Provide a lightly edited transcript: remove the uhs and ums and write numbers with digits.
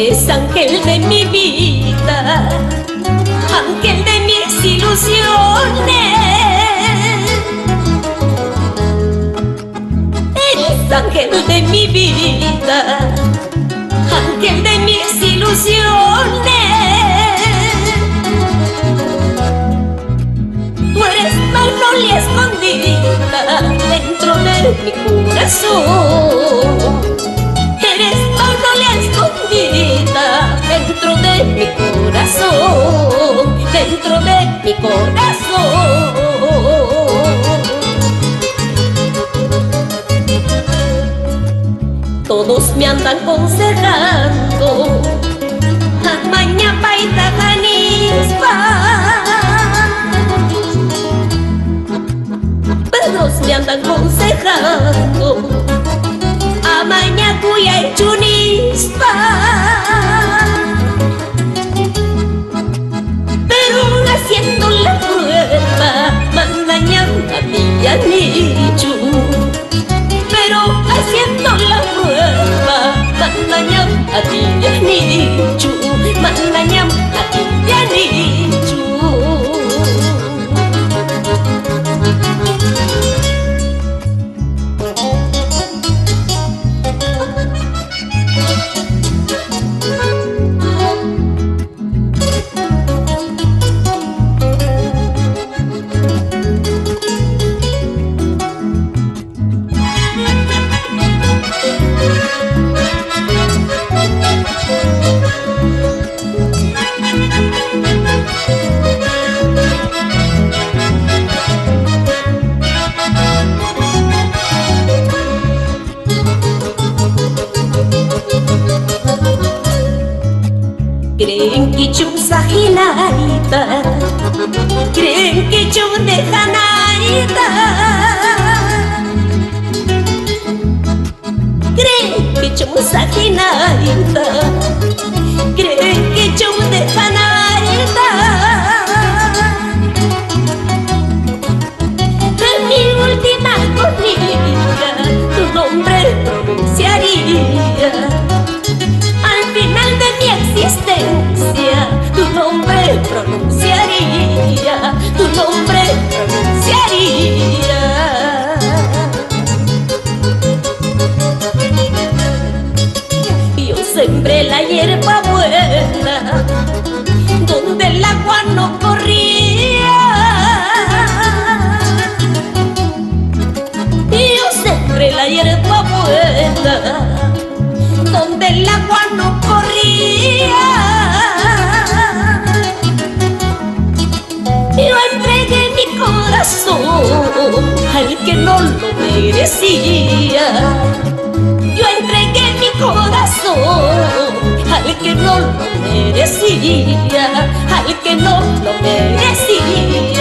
eres ángel de mi vida, ángel de mis ilusiones. Eres ángel de mi vida, ángel de mis ilusiones. Tú eres magnolia escondida dentro de mi corazón. Eres magnolia escondida dentro de mi corazón, dentro de mi corazón. Todos me andan aconsejando, amaña paita janispa. Todos me andan aconsejando, amaña cuya y chunispa. Pero haciendo la prueba, mandañan a mí a nichu. Pero haciendo la prueba, mandañan a ti a nichu, mandañan a ti a nichu. Creen que yo sajinaita, creen que yo dejanaita, creen que yo sajinaita, creen que yo dejanaita. En mi última corrida tu nombre pronunciaría. Al final de mi existencia, tu nombre pronunciaría, tu nombre pronunciaría. Yo sembré la hierba buena donde el agua no corría. Yo sembré la hierba buena donde el agua no corría. Yo entregué mi corazón al que no lo merecía. Yo entregué mi corazón al que no lo merecía, al que no lo merecía.